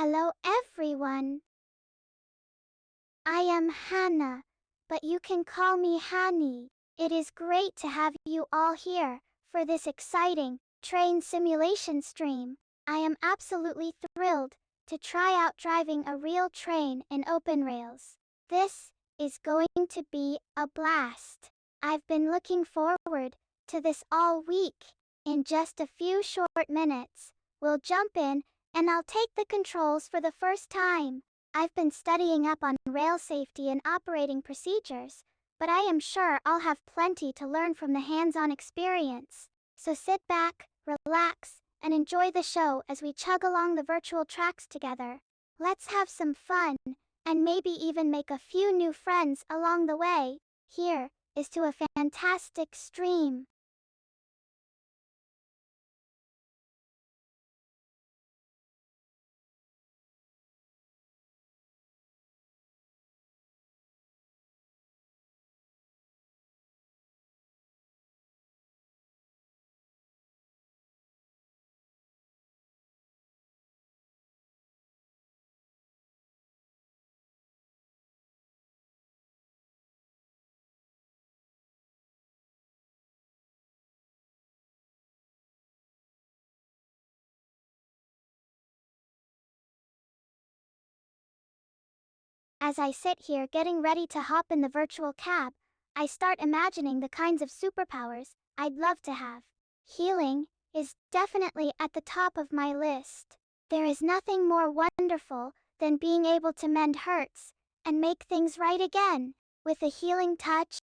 Hello everyone. I am Hannah, but you can call me Hani. It is great to have you all here for this exciting train simulation stream. I am absolutely thrilled to try out driving a real train in OpenRails. This is going to be a blast. I've been looking forward to this all week. In just a few short minutes, we'll jump in and I'll take the controls for the first time. I've been studying up on rail safety and operating procedures, but I am sure I'll have plenty to learn from the hands-on experience. So sit back, relax, and enjoy the show as we chug along the virtual tracks together. Let's have some fun, and maybe even make a few new friends along the way. Here is to a fantastic stream. As I sit here getting ready to hop in the virtual cab, I start imagining the kinds of superpowers I'd love to have. Healing is definitely at the top of my list. There is nothing more wonderful than being able to mend hurts and make things right again. With a healing touch,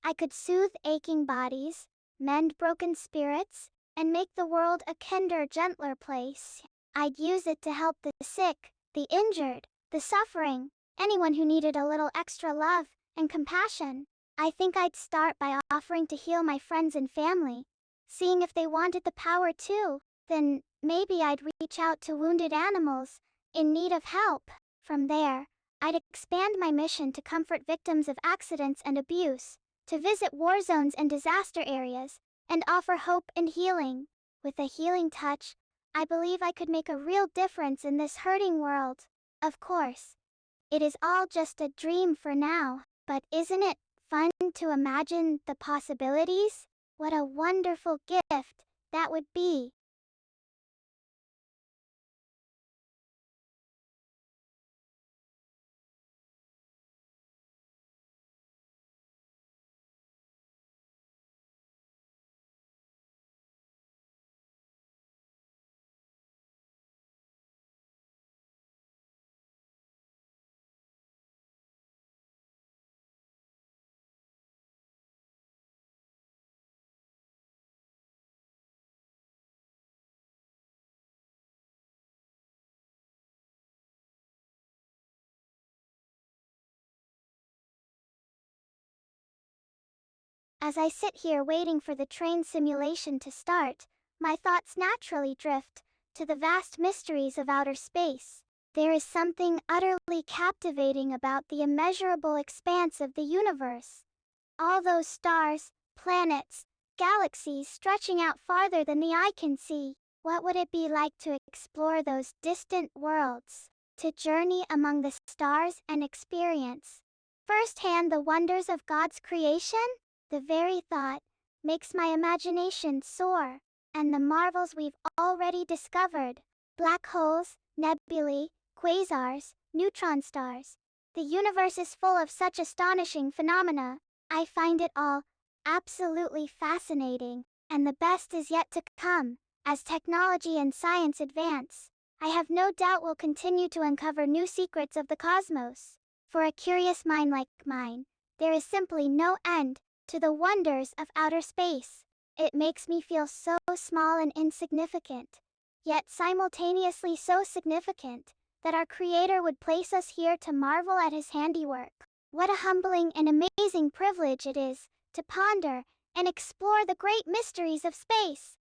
I could soothe aching bodies, mend broken spirits, and make the world a kinder, gentler place. I'd use it to help the sick, the injured, the suffering, anyone who needed a little extra love and compassion. I think I'd start by offering to heal my friends and family, seeing if they wanted the power too. Then maybe I'd reach out to wounded animals in need of help. From there, I'd expand my mission to comfort victims of accidents and abuse, to visit war zones and disaster areas, and offer hope and healing. With a healing touch, I believe I could make a real difference in this hurting world. Of course, it is all just a dream for now, but isn't it fun to imagine the possibilities? What a wonderful gift that would be. As I sit here waiting for the train simulation to start, my thoughts naturally drift to the vast mysteries of outer space. There is something utterly captivating about the immeasurable expanse of the universe. All those stars, planets, galaxies stretching out farther than the eye can see. What would it be like to explore those distant worlds? To journey among the stars and experience firsthand the wonders of God's creation? The very thought makes my imagination soar. And the marvels we've already discovered: black holes, nebulae, quasars, neutron stars. The universe is full of such astonishing phenomena. I find it all absolutely fascinating, and the best is yet to come. As technology and science advance, I have no doubt we'll continue to uncover new secrets of the cosmos. For a curious mind like mine, there is simply no end to the wonders of outer space. It makes me feel so small and insignificant, yet simultaneously so significant, that our Creator would place us here to marvel at His handiwork. What a humbling and amazing privilege it is to ponder and explore the great mysteries of space.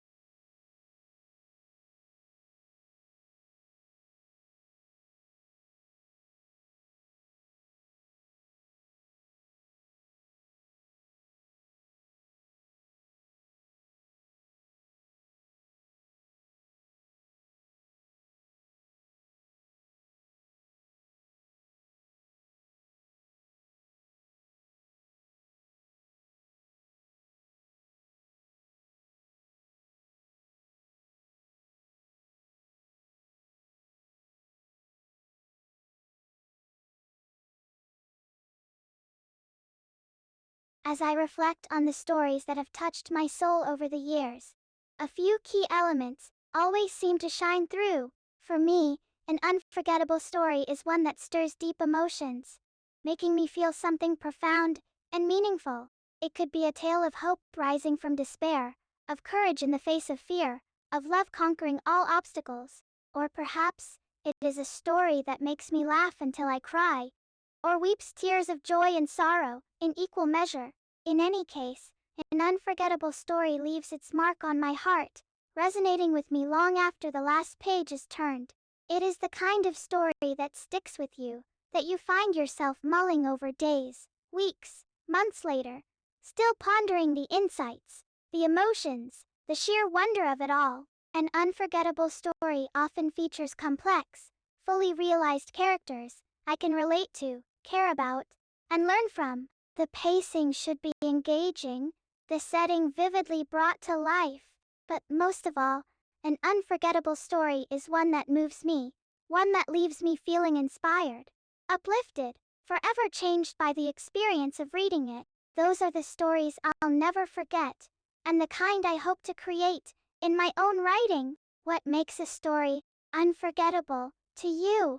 as I reflect on the stories that have touched my soul over the years. A few key elements always seem to shine through. For me, an unforgettable story is one that stirs deep emotions, making me feel something profound and meaningful. It could be a tale of hope rising from despair, of courage in the face of fear, of love conquering all obstacles, or perhaps it is a story that makes me laugh until I cry, or weeps tears of joy and sorrow in equal measure. In any case, an unforgettable story leaves its mark on my heart, resonating with me long after the last page is turned. It is the kind of story that sticks with you, that you find yourself mulling over days, weeks, months later, still pondering the insights, the emotions, the sheer wonder of it all. An unforgettable story often features complex, fully realized characters I can relate to, care about, and learn from. The pacing should be engaging, the setting vividly brought to life, but most of all, an unforgettable story is one that moves me, one that leaves me feeling inspired, uplifted, forever changed by the experience of reading it. Those are the stories I'll never forget, and the kind I hope to create in my own writing. What makes a story unforgettable to you?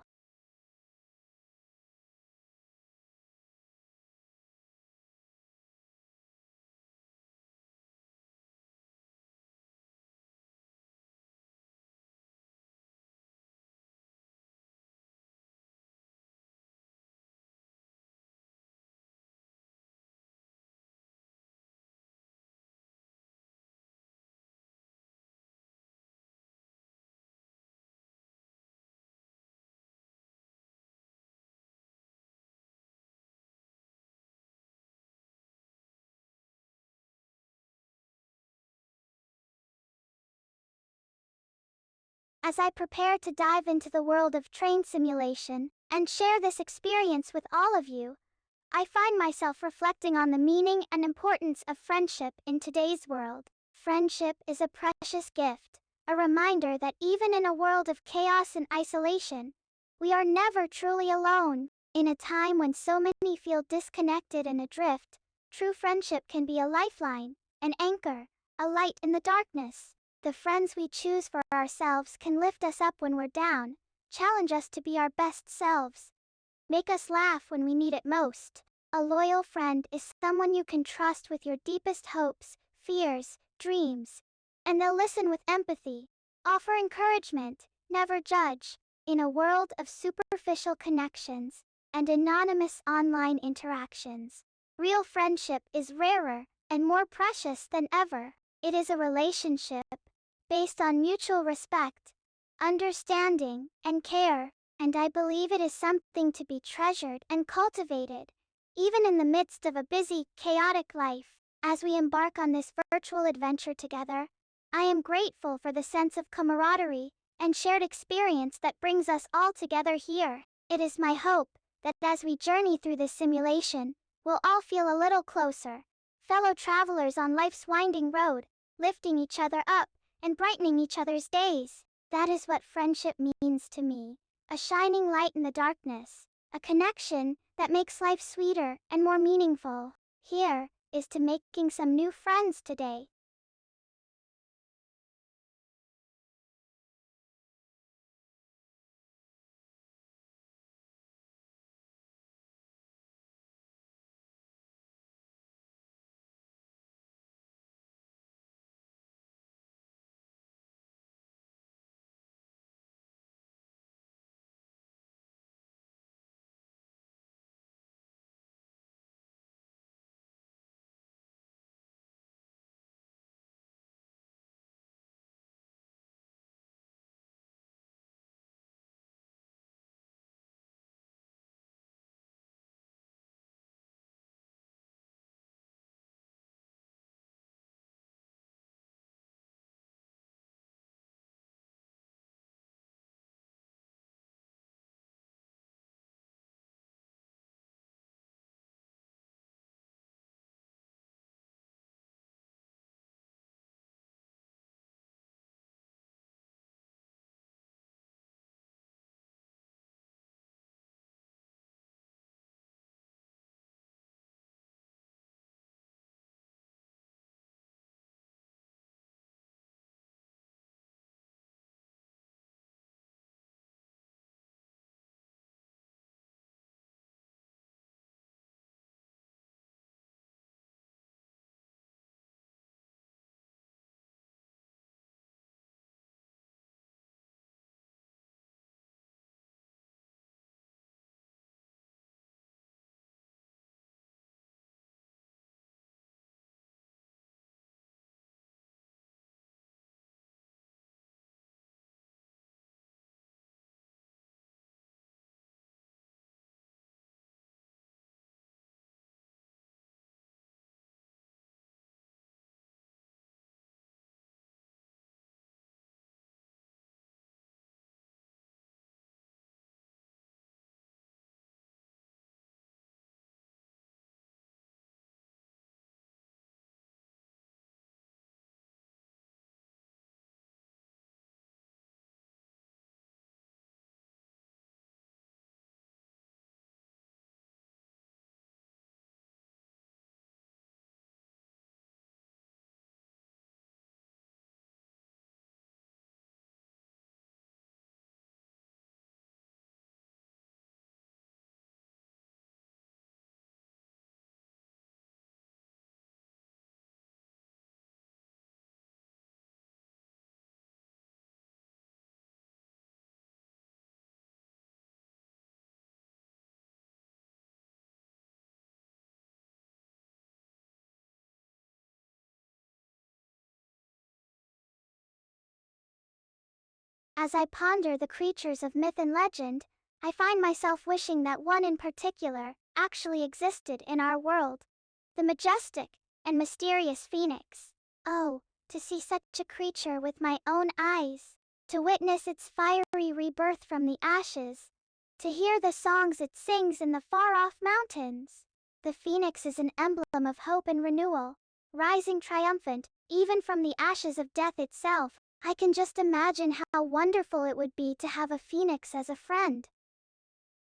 As I prepare to dive into the world of train simulation and share this experience with all of you, I find myself reflecting on the meaning and importance of friendship in today's world. Friendship is a precious gift, a reminder that even in a world of chaos and isolation, we are never truly alone. In a time when so many feel disconnected and adrift, true friendship can be a lifeline, an anchor, a light in the darkness. The friends we choose for ourselves can lift us up when we're down, challenge us to be our best selves, make us laugh when we need it most. A loyal friend is someone you can trust with your deepest hopes, fears, dreams, and they'll listen with empathy, offer encouragement, never judge. In a world of superficial connections and anonymous online interactions, real friendship is rarer and more precious than ever. It is a relationship based on mutual respect, understanding, and care, and I believe it is something to be treasured and cultivated, even in the midst of a busy, chaotic life. As we embark on this virtual adventure together, I am grateful for the sense of camaraderie and shared experience that brings us all together here. It is my hope that as we journey through this simulation, we'll all feel a little closer, fellow travelers on life's winding road, lifting each other up and brightening each other's days. That is what friendship means to me. A shining light in the darkness. A connection that makes life sweeter and more meaningful. Here is to making some new friends today. As I ponder the creatures of myth and legend, I find myself wishing that one in particular actually existed in our world. The majestic and mysterious phoenix. Oh, to see such a creature with my own eyes, to witness its fiery rebirth from the ashes, to hear the songs it sings in the far-off mountains. The phoenix is an emblem of hope and renewal, rising triumphant, even from the ashes of death itself. I can just imagine how wonderful it would be to have a phoenix as a friend.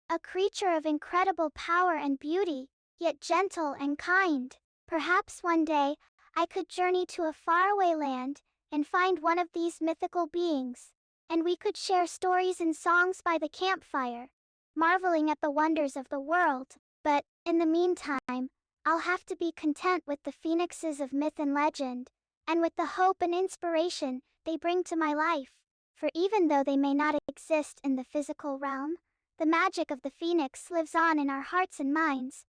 A creature of incredible power and beauty, yet gentle and kind. Perhaps one day, I could journey to a faraway land and find one of these mythical beings, and we could share stories and songs by the campfire, marveling at the wonders of the world. But, in the meantime, I'll have to be content with the phoenixes of myth and legend, and with the hope and inspiration they bring to my life. For even though they may not exist in the physical realm, the magic of the phoenix lives on in our hearts and minds,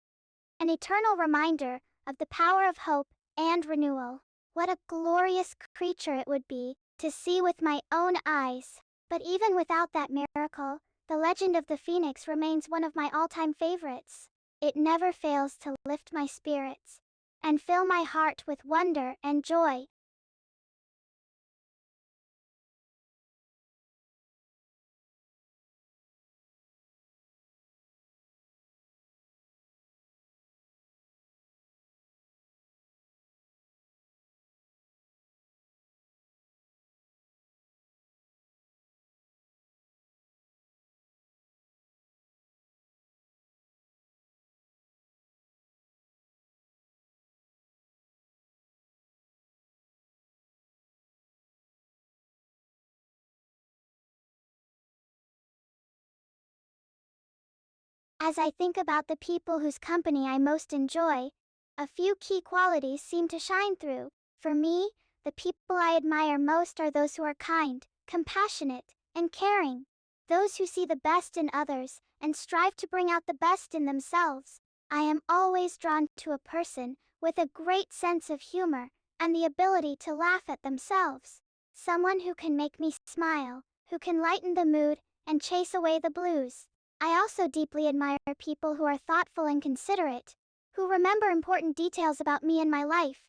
an eternal reminder of the power of hope and renewal. What a glorious creature it would be to see with my own eyes. But even without that miracle, the legend of the phoenix remains one of my all-time favorites. It never fails to lift my spirits and fill my heart with wonder and joy. As I think about the people whose company I most enjoy, a few key qualities seem to shine through. For me, the people I admire most are those who are kind, compassionate, and caring. Those who see the best in others and strive to bring out the best in themselves. I am always drawn to a person with a great sense of humor and the ability to laugh at themselves. Someone who can make me smile, who can lighten the mood and chase away the blues. I also deeply admire people who are thoughtful and considerate, who remember important details about me and my life,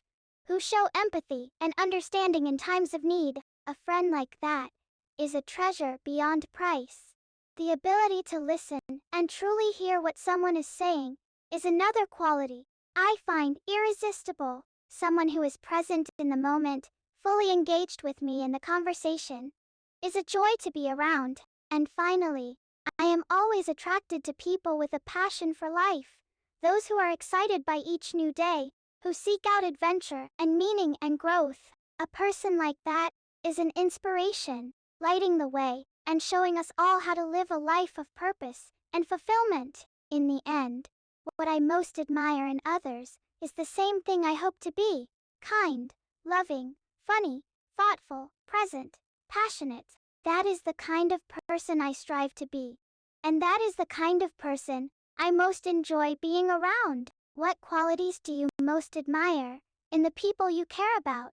who show empathy and understanding in times of need. A friend like that is a treasure beyond price. The ability to listen and truly hear what someone is saying is another quality I find irresistible. Someone who is present in the moment, fully engaged with me in the conversation, is a joy to be around. And finally, I am always attracted to people with a passion for life, those who are excited by each new day, who seek out adventure and meaning and growth. A person like that is an inspiration, lighting the way and showing us all how to live a life of purpose and fulfillment. In the end, what I most admire in others is the same thing I hope to be: kind, loving, funny, thoughtful, present, passionate. That is the kind of person I strive to be. And that is the kind of person I most enjoy being around. What qualities do you most admire in the people you care about?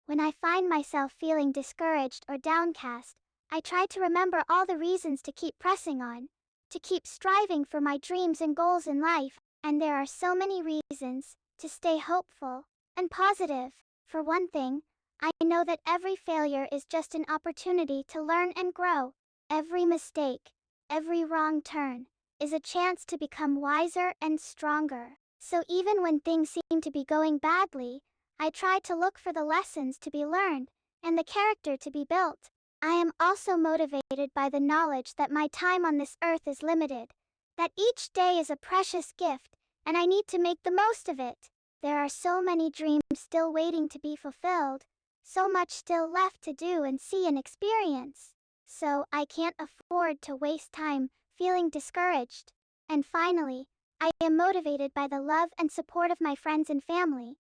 When I find myself feeling discouraged or downcast, I try to remember all the reasons to keep pressing on, to keep striving for my dreams and goals in life. And there are so many reasons to stay hopeful and positive. For one thing, I know that every failure is just an opportunity to learn and grow. Every mistake, every wrong turn, is a chance to become wiser and stronger. So even when things seem to be going badly, I try to look for the lessons to be learned and the character to be built. I am also motivated by the knowledge that my time on this earth is limited, that each day is a precious gift, and I need to make the most of it. There are so many dreams still waiting to be fulfilled, so much still left to do and see and experience. So I can't afford to waste time feeling discouraged. And finally, I am motivated by the love and support of my friends and family,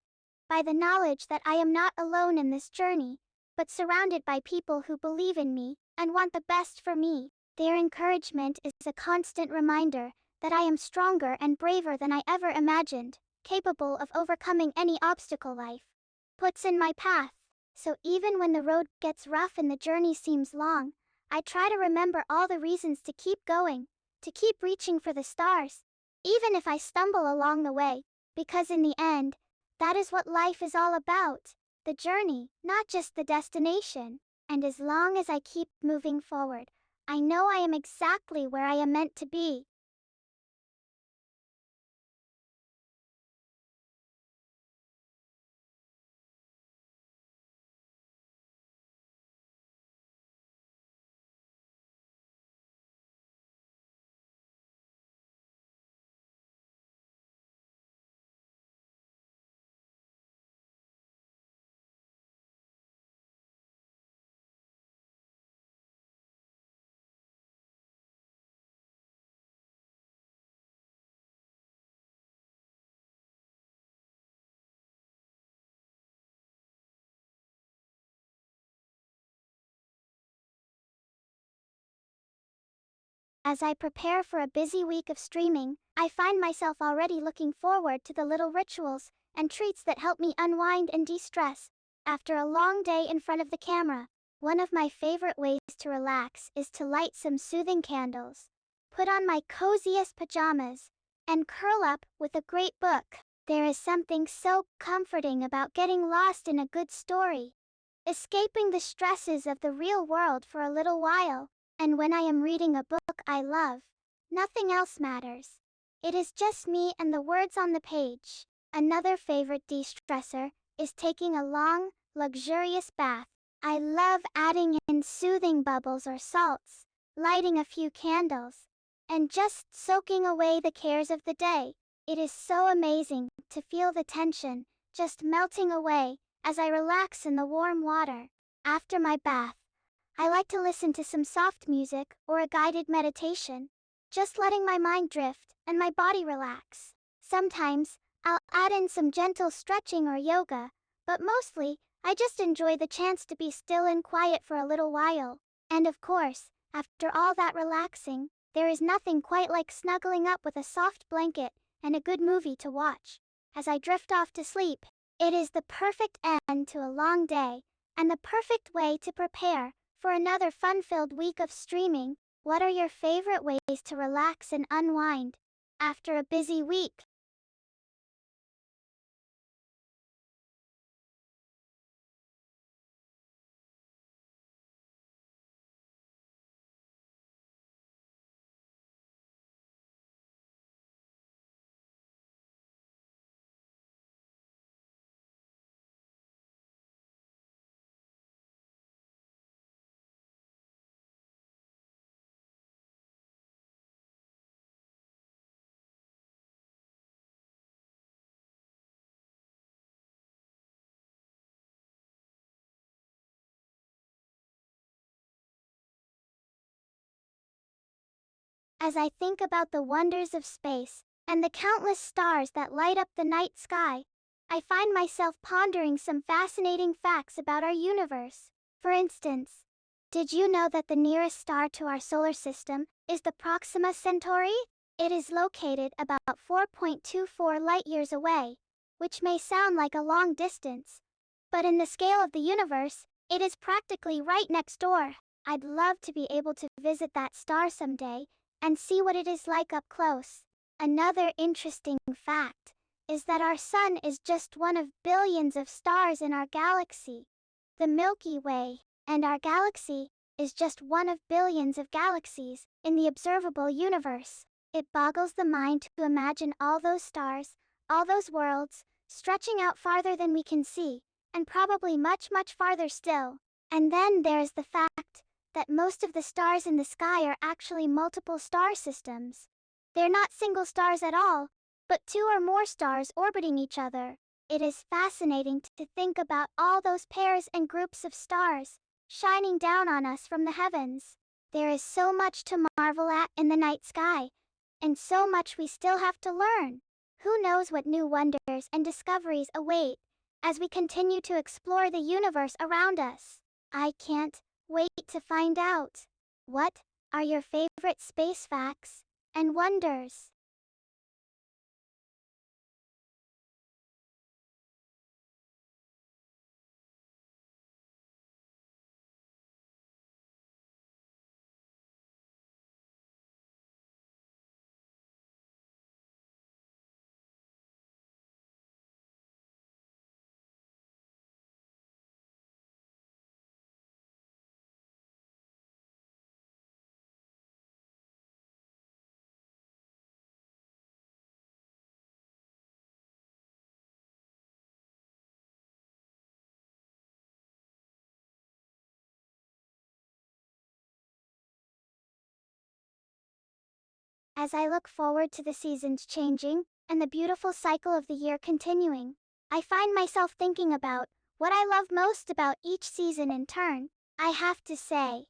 by the knowledge that I am not alone in this journey, but surrounded by people who believe in me and want the best for me. Their encouragement is a constant reminder that I am stronger and braver than I ever imagined, capable of overcoming any obstacle life puts in my path. So even when the road gets rough and the journey seems long, I try to remember all the reasons to keep going, to keep reaching for the stars, even if I stumble along the way, because in the end, that is what life is all about, the journey, not just the destination. And as long as I keep moving forward, I know I am exactly where I am meant to be. As I prepare for a busy week of streaming, I find myself already looking forward to the little rituals and treats that help me unwind and de-stress. After a long day in front of the camera, one of my favorite ways to relax is to light some soothing candles, put on my coziest pajamas, and curl up with a great book. There is something so comforting about getting lost in a good story, escaping the stresses of the real world for a little while. And when I am reading a book I love, nothing else matters. It is just me and the words on the page. Another favorite de-stressor is taking a long, luxurious bath. I love adding in soothing bubbles or salts, lighting a few candles, and just soaking away the cares of the day. It is so amazing to feel the tension just melting away as I relax in the warm water. After my bath, I like to listen to some soft music or a guided meditation, just letting my mind drift and my body relax. Sometimes, I'll add in some gentle stretching or yoga, but mostly, I just enjoy the chance to be still and quiet for a little while. And of course, after all that relaxing, there is nothing quite like snuggling up with a soft blanket and a good movie to watch. As I drift off to sleep, it is the perfect end to a long day, and the perfect way to prepare for another fun-filled week of streaming. What are your favorite ways to relax and unwind after a busy week? As I think about the wonders of space and the countless stars that light up the night sky, I find myself pondering some fascinating facts about our universe. For instance, did you know that the nearest star to our solar system is the Proxima Centauri? It is located about 4.24 light-years away, which may sound like a long distance, but in the scale of the universe, it is practically right next door. I'd love to be able to visit that star someday and see what it is like up close. Another interesting fact is that our sun is just one of billions of stars in our galaxy, the Milky Way, and our galaxy is just one of billions of galaxies in the observable universe. It boggles the mind to imagine all those stars, all those worlds, stretching out farther than we can see, and probably much, much farther still. And then there is the fact that most of the stars in the sky are actually multiple star systems. They're not single stars at all, but two or more stars orbiting each other. It is fascinating to think about all those pairs and groups of stars shining down on us from the heavens. There is so much to marvel at in the night sky, and so much we still have to learn. Who knows what new wonders and discoveries await as we continue to explore the universe around us? I can't wait to find out. What are your favorite space facts and wonders? As I look forward to the seasons changing and the beautiful cycle of the year continuing, I find myself thinking about what I love most about each season in turn. I have to say,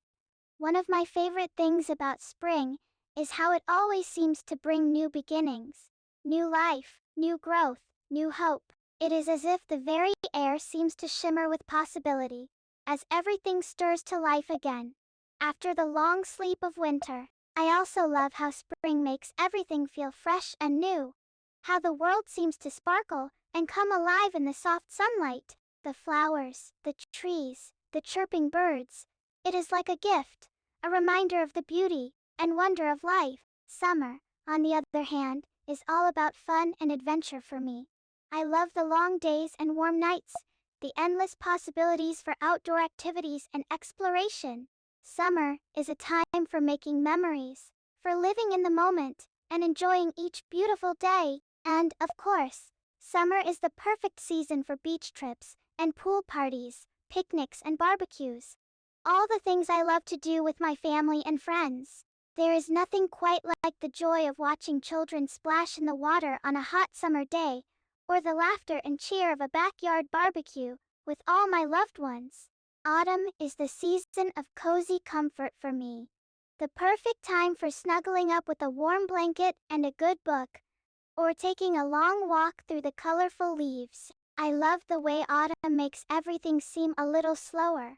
one of my favorite things about spring is how it always seems to bring new beginnings, new life, new growth, new hope. It is as if the very air seems to shimmer with possibility, as everything stirs to life again. After the long sleep of winter, I also love how spring makes everything feel fresh and new, how the world seems to sparkle and come alive in the soft sunlight. The flowers, the trees, the chirping birds. It is like a gift, a reminder of the beauty and wonder of life. Summer, on the other hand, is all about fun and adventure for me. I love the long days and warm nights, the endless possibilities for outdoor activities and exploration. Summer is a time for making memories, for living in the moment, and enjoying each beautiful day. And, of course, summer is the perfect season for beach trips and pool parties, picnics and barbecues. All the things I love to do with my family and friends. There is nothing quite like the joy of watching children splash in the water on a hot summer day, or the laughter and cheer of a backyard barbecue with all my loved ones. Autumn is the season of cozy comfort for me. The perfect time for snuggling up with a warm blanket and a good book, or taking a long walk through the colorful leaves. I love the way autumn makes everything seem a little slower,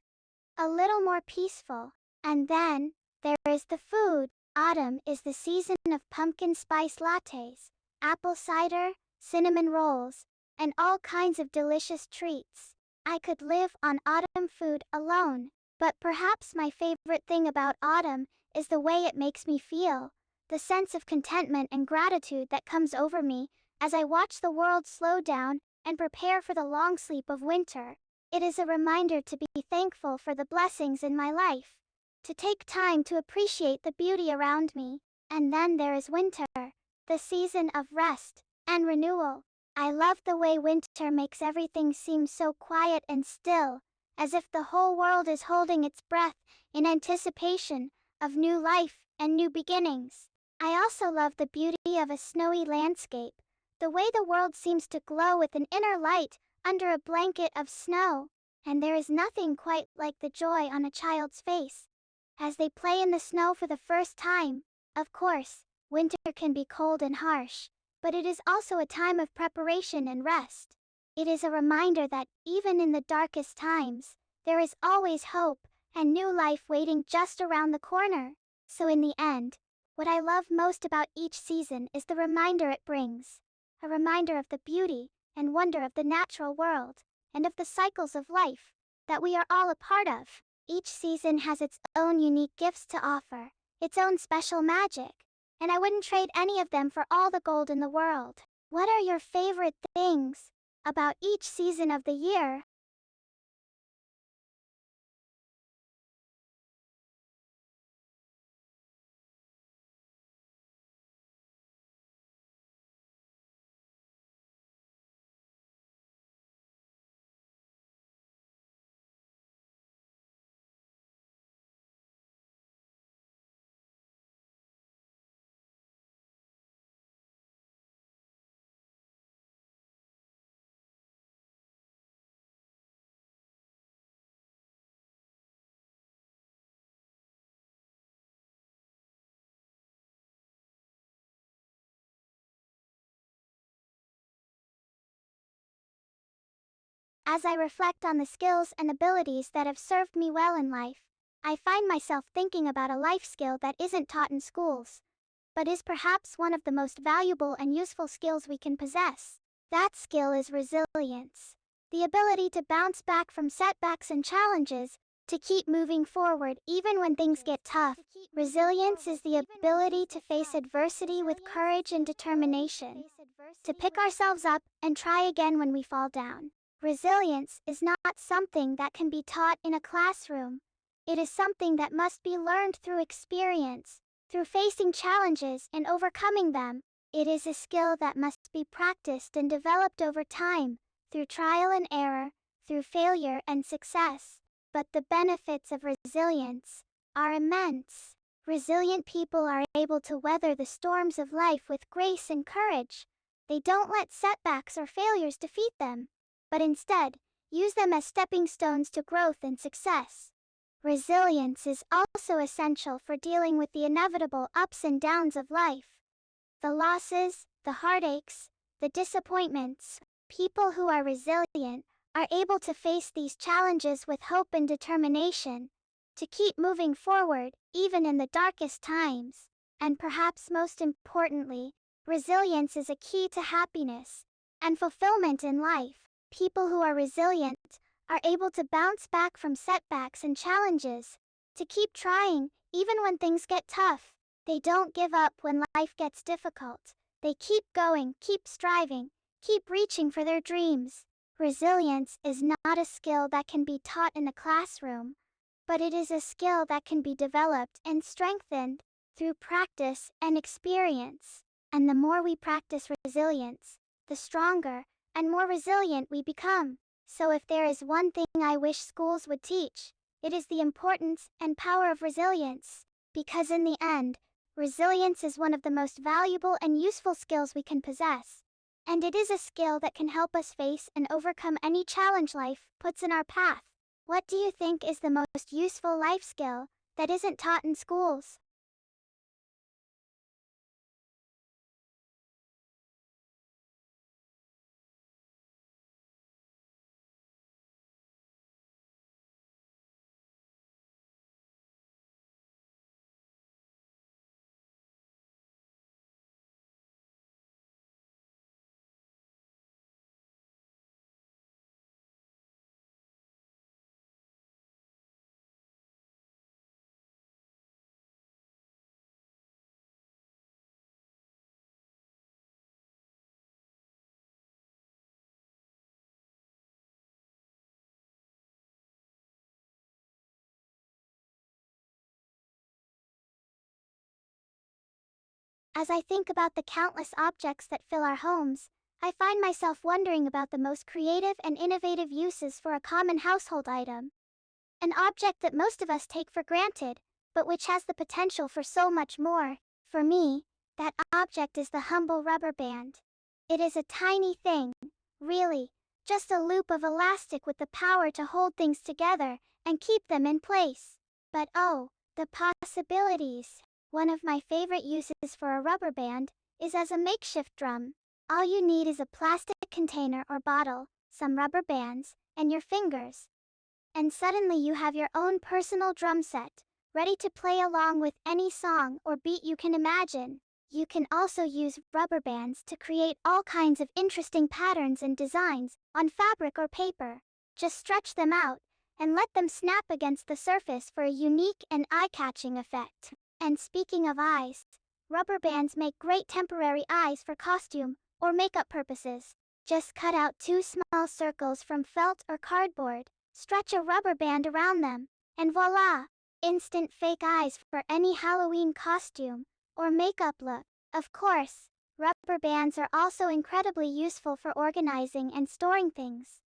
a little more peaceful. And then, there is the food. Autumn is the season of pumpkin spice lattes, apple cider, cinnamon rolls, and all kinds of delicious treats. I could live on autumn food alone, but perhaps my favorite thing about autumn is the way it makes me feel, the sense of contentment and gratitude that comes over me as I watch the world slow down and prepare for the long sleep of winter. It is a reminder to be thankful for the blessings in my life, to take time to appreciate the beauty around me. And then there is winter, the season of rest and renewal. I love the way winter makes everything seem so quiet and still, as if the whole world is holding its breath in anticipation of new life and new beginnings. I also love the beauty of a snowy landscape, the way the world seems to glow with an inner light under a blanket of snow. And there is nothing quite like the joy on a child's face as they play in the snow for the first time. Of course, winter can be cold and harsh, but it is also a time of preparation and rest. It is a reminder that, even in the darkest times, there is always hope and new life waiting just around the corner. So in the end, what I love most about each season is the reminder it brings. A reminder of the beauty and wonder of the natural world, and of the cycles of life that we are all a part of. Each season has its own unique gifts to offer, its own special magic, and I wouldn't trade any of them for all the gold in the world. What are your favorite things about each season of the year? As I reflect on the skills and abilities that have served me well in life, I find myself thinking about a life skill that isn't taught in schools, but is perhaps one of the most valuable and useful skills we can possess. That skill is resilience. The ability to bounce back from setbacks and challenges, to keep moving forward even when things get tough. Resilience is the ability to face adversity with courage and determination, to pick ourselves up and try again when we fall down. Resilience is not something that can be taught in a classroom. It is something that must be learned through experience, through facing challenges and overcoming them. It is a skill that must be practiced and developed over time, through trial and error, through failure and success. But the benefits of resilience are immense. Resilient people are able to weather the storms of life with grace and courage. They don't let setbacks or failures defeat them, but instead, use them as stepping stones to growth and success. Resilience is also essential for dealing with the inevitable ups and downs of life. The losses, the heartaches, the disappointments. People who are resilient are able to face these challenges with hope and determination, to keep moving forward, even in the darkest times. And perhaps most importantly, resilience is a key to happiness and fulfillment in life. People who are resilient are able to bounce back from setbacks and challenges, to keep trying, even when things get tough. They don't give up when life gets difficult. They keep going, keep striving, keep reaching for their dreams. Resilience is not a skill that can be taught in a classroom, but it is a skill that can be developed and strengthened through practice and experience. And the more we practice resilience, the stronger and more resilient we become. So if there is one thing I wish schools would teach, it is the importance and power of resilience. Because in the end, resilience is one of the most valuable and useful skills we can possess. And it is a skill that can help us face and overcome any challenge life puts in our path. What do you think is the most useful life skill that isn't taught in schools? As I think about the countless objects that fill our homes, I find myself wondering about the most creative and innovative uses for a common household item. An object that most of us take for granted, but which has the potential for so much more. For me, that object is the humble rubber band. It is a tiny thing, really, just a loop of elastic with the power to hold things together and keep them in place. But oh, the possibilities! One of my favorite uses for a rubber band is as a makeshift drum. All you need is a plastic container or bottle, some rubber bands, and your fingers. And suddenly you have your own personal drum set, ready to play along with any song or beat you can imagine. You can also use rubber bands to create all kinds of interesting patterns and designs on fabric or paper. Just stretch them out and let them snap against the surface for a unique and eye-catching effect. And speaking of eyes, rubber bands make great temporary eyes for costume or makeup purposes. Just cut out 2 small circles from felt or cardboard, stretch a rubber band around them, and voila! Instant fake eyes for any Halloween costume or makeup look. Of course, rubber bands are also incredibly useful for organizing and storing things.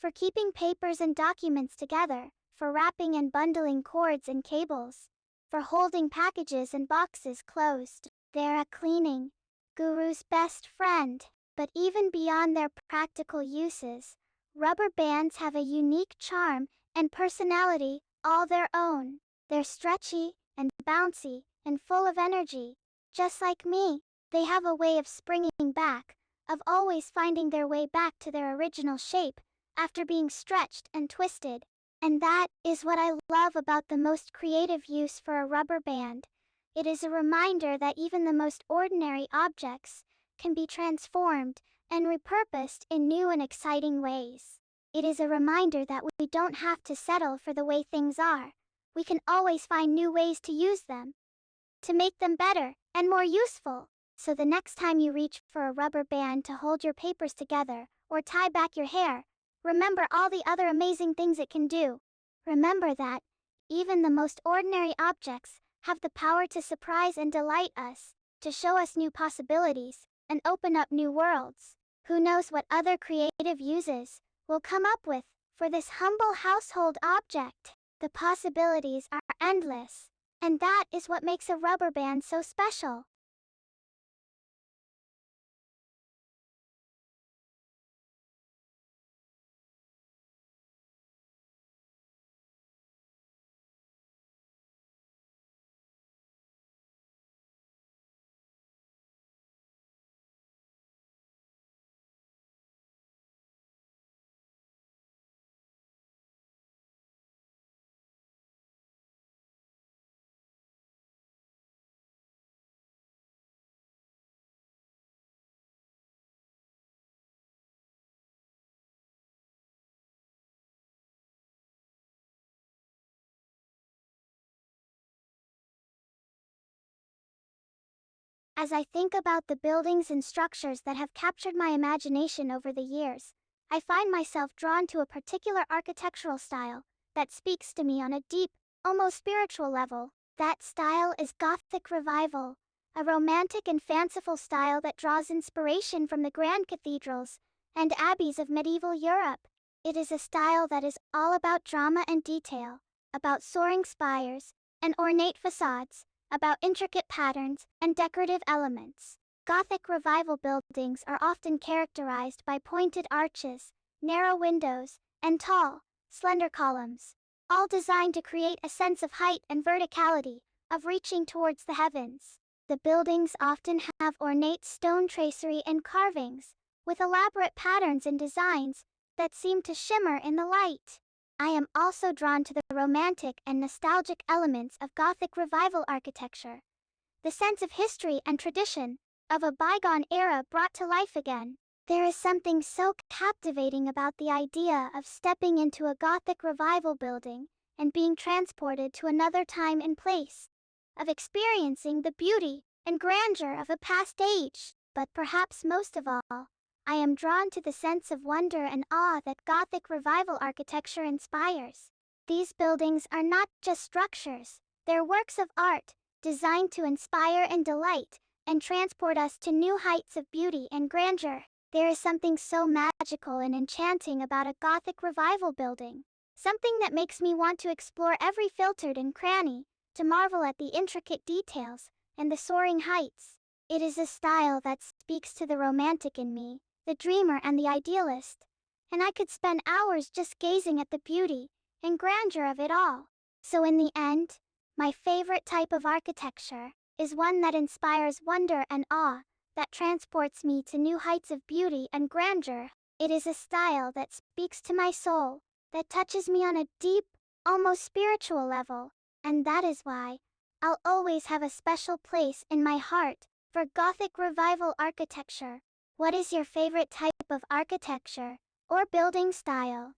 For keeping papers and documents together, for wrapping and bundling cords and cables, for holding packages and boxes closed. They're a cleaning guru's best friend. But even beyond their practical uses, rubber bands have a unique charm and personality all their own. They're stretchy and bouncy and full of energy. Just like me, they have a way of springing back, of always finding their way back to their original shape, after being stretched and twisted. And that is what I love about the most creative use for a rubber band. It is a reminder that even the most ordinary objects can be transformed and repurposed in new and exciting ways. It is a reminder that we don't have to settle for the way things are. We can always find new ways to use them, to make them better and more useful. So the next time you reach for a rubber band to hold your papers together or tie back your hair, remember all the other amazing things it can do. Remember that even the most ordinary objects have the power to surprise and delight us, to show us new possibilities and open up new worlds. Who knows what other creative uses we'll come up with for this humble household object? The possibilities are endless, and that is what makes a rubber band so special. As I think about the buildings and structures that have captured my imagination over the years, I find myself drawn to a particular architectural style that speaks to me on a deep, almost spiritual level. That style is Gothic Revival, a romantic and fanciful style that draws inspiration from the grand cathedrals and abbeys of medieval Europe. It is a style that is all about drama and detail, about soaring spires and ornate facades, about intricate patterns and decorative elements. Gothic Revival buildings are often characterized by pointed arches, narrow windows, and tall, slender columns, all designed to create a sense of height and verticality, of reaching towards the heavens. The buildings often have ornate stone tracery and carvings, with elaborate patterns and designs that seem to shimmer in the light. I am also drawn to the romantic and nostalgic elements of Gothic Revival architecture. The sense of history and tradition of a bygone era brought to life again. There is something so captivating about the idea of stepping into a Gothic Revival building and being transported to another time and place, of experiencing the beauty and grandeur of a past age. But perhaps most of all, I am drawn to the sense of wonder and awe that Gothic Revival architecture inspires. These buildings are not just structures, they're works of art, designed to inspire and delight, and transport us to new heights of beauty and grandeur. There is something so magical and enchanting about a Gothic Revival building, something that makes me want to explore every filtered and cranny, to marvel at the intricate details and the soaring heights. It is a style that speaks to the romantic in me, the dreamer and the idealist, and I could spend hours just gazing at the beauty and grandeur of it all. So in the end, my favorite type of architecture is one that inspires wonder and awe, that transports me to new heights of beauty and grandeur. It is a style that speaks to my soul, that touches me on a deep, almost spiritual level, and that is why I'll always have a special place in my heart for Gothic Revival architecture. What is your favorite type of architecture or building style?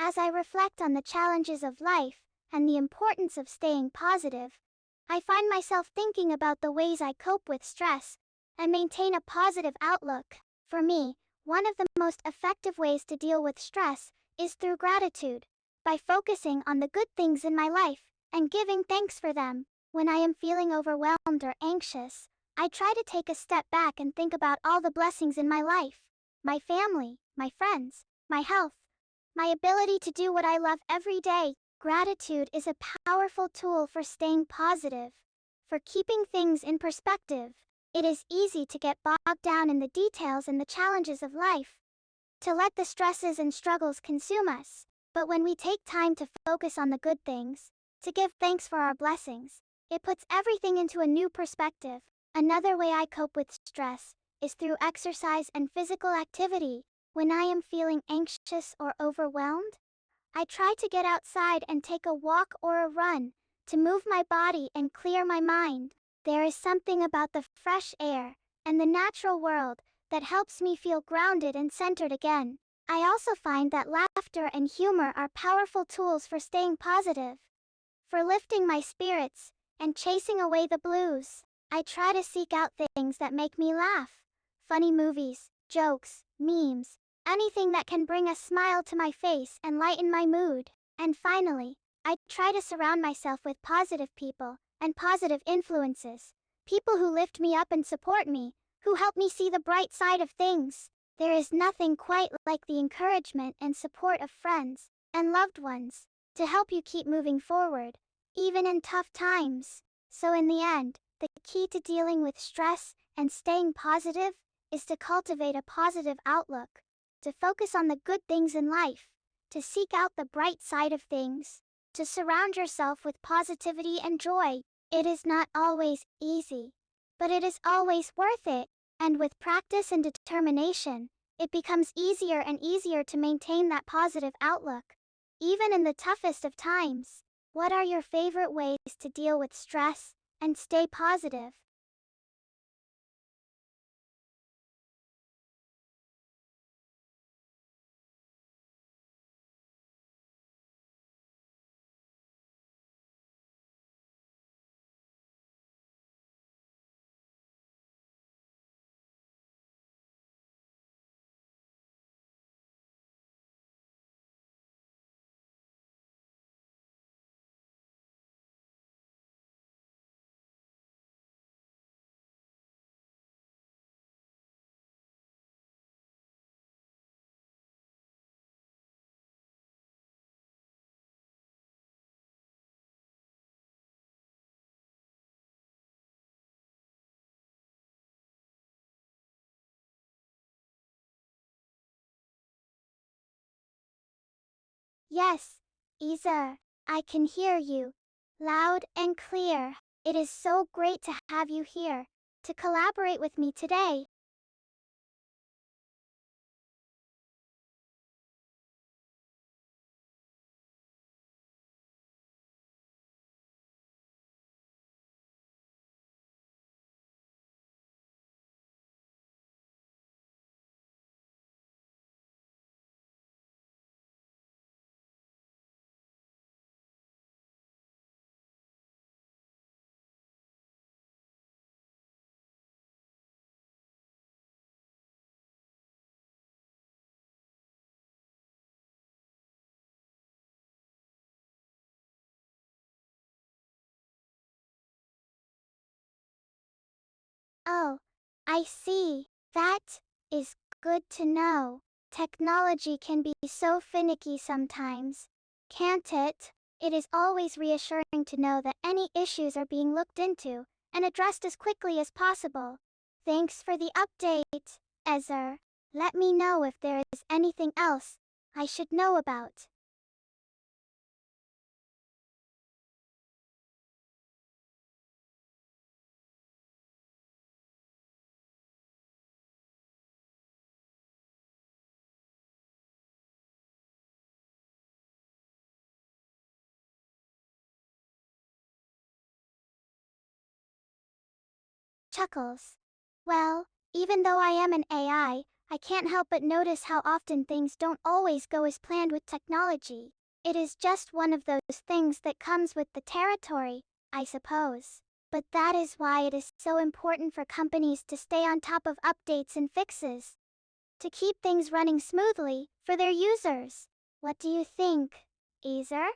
As I reflect on the challenges of life and the importance of staying positive, I find myself thinking about the ways I cope with stress and maintain a positive outlook. For me, one of the most effective ways to deal with stress is through gratitude. by focusing on the good things in my life and giving thanks for them. When I am feeling overwhelmed or anxious, I try to take a step back and think about all the blessings in my life: my family, my friends, my health, my ability to do what I love every day. Gratitude is a powerful tool for staying positive, for keeping things in perspective. It is easy to get bogged down in the details and the challenges of life, to let the stresses and struggles consume us. But when we take time to focus on the good things, to give thanks for our blessings, it puts everything into a new perspective. Another way I cope with stress is through exercise and physical activity. When I am feeling anxious or overwhelmed, I try to get outside and take a walk or a run, to move my body and clear my mind. There is something about the fresh air and the natural world that helps me feel grounded and centered again. I also find that laughter and humor are powerful tools for staying positive, for lifting my spirits and chasing away the blues. I try to seek out things that make me laugh: funny movies, jokes, memes, anything that can bring a smile to my face and lighten my mood. And finally, I try to surround myself with positive people and positive influences, people who lift me up and support me, who help me see the bright side of things. There is nothing quite like the encouragement and support of friends and loved ones to help you keep moving forward, even in tough times. So in the end, the key to dealing with stress and staying positive is to cultivate a positive outlook, to focus on the good things in life, to seek out the bright side of things, to surround yourself with positivity and joy. It is not always easy, but it is always worth it. And with practice and determination, it becomes easier and easier to maintain that positive outlook, even in the toughest of times. What are your favorite ways to deal with stress and stay positive? Yes, Isa, I can hear you loud and clear. It is so great to have you here to collaborate with me today. Oh, I see. That is good to know. Technology can be so finicky sometimes, can't it? It is always reassuring to know that any issues are being looked into and addressed as quickly as possible. Thanks for the update, Ezer. Let me know if there is anything else I should know about. Chuckles. Well, even though I am an I can't help but notice how often things don't always go as planned with technology. It is just one of those things that comes with the territory, I suppose. But that is why it is so important for companies to stay on top of updates and fixes, to keep things running smoothly for their users. What do you think? Easer?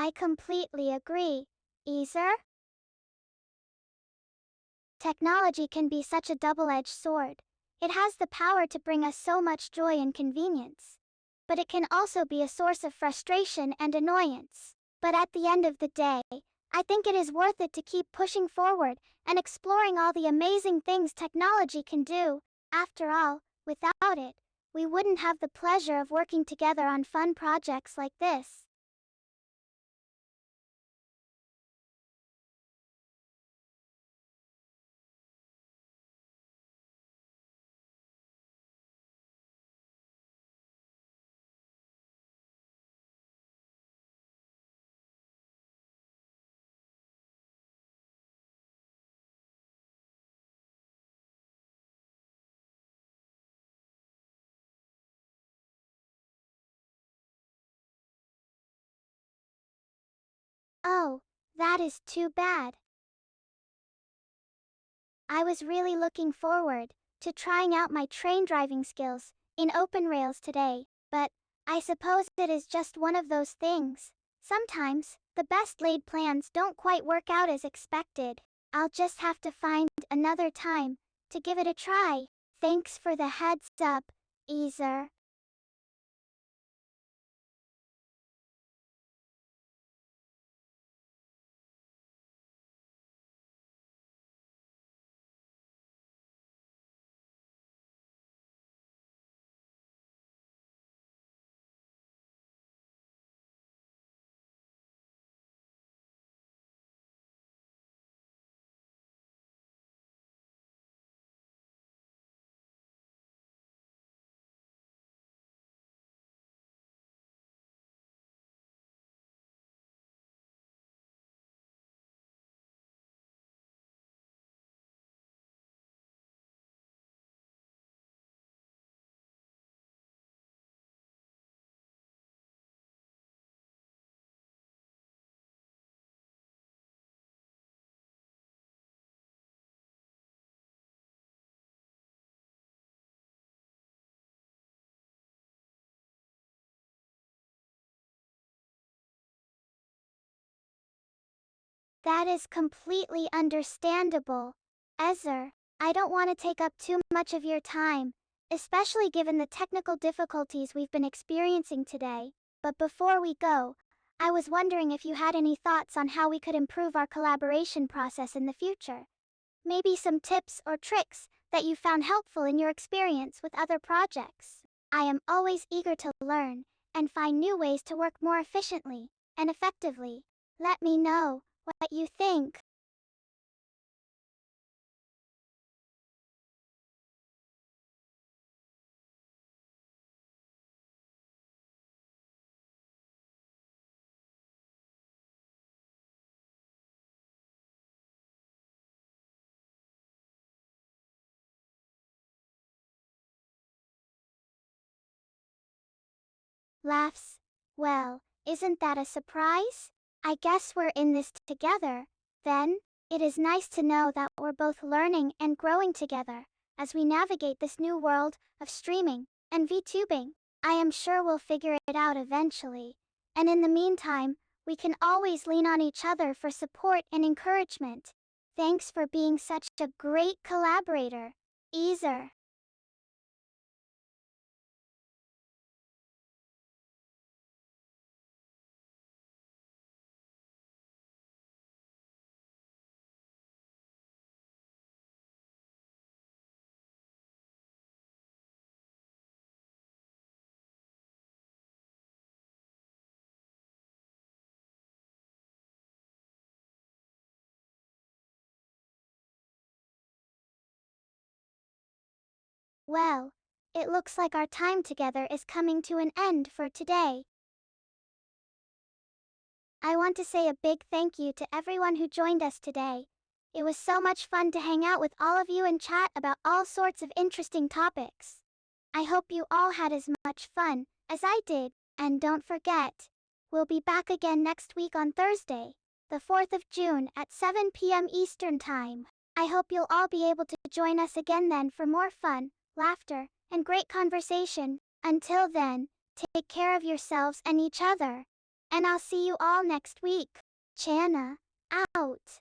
I completely agree. Easer? Technology can be such a double-edged sword. It has the power to bring us so much joy and convenience. But it can also be a source of frustration and annoyance. But at the end of the day, I think it is worth it to keep pushing forward and exploring all the amazing things technology can do. After all, without it, we wouldn't have the pleasure of working together on fun projects like this. Oh, that is too bad. I was really looking forward to trying out my train driving skills in OpenRails today, but I suppose it is just one of those things. Sometimes, the best laid plans don't quite work out as expected. I'll just have to find another time to give it a try. Thanks for the heads up, Easer. That is completely understandable. Ezer, I don't want to take up too much of your time, especially given the technical difficulties we've been experiencing today. But before we go, I was wondering if you had any thoughts on how we could improve our collaboration process in the future. Maybe some tips or tricks that you found helpful in your experience with other projects. I am always eager to learn and find new ways to work more efficiently and effectively. Let me know what you think. Laughs. Well, isn't that a surprise? I guess we're in this together. Then, it is nice to know that we're both learning and growing together as we navigate this new world of streaming and VTubing. I am sure we'll figure it out eventually. And in the meantime, we can always lean on each other for support and encouragement. Thanks for being such a great collaborator, Easer. Well, it looks like our time together is coming to an end for today. I want to say a big thank you to everyone who joined us today. It was so much fun to hang out with all of you and chat about all sorts of interesting topics. I hope you all had as much fun as I did, and don't forget, we'll be back again next week on Thursday, the 4th of June at 7 p.m. Eastern Time. I hope you'll all be able to join us again then for more fun, laughter, and great conversation. Until then, take care of yourselves and each other. And I'll see you all next week. Channah, out.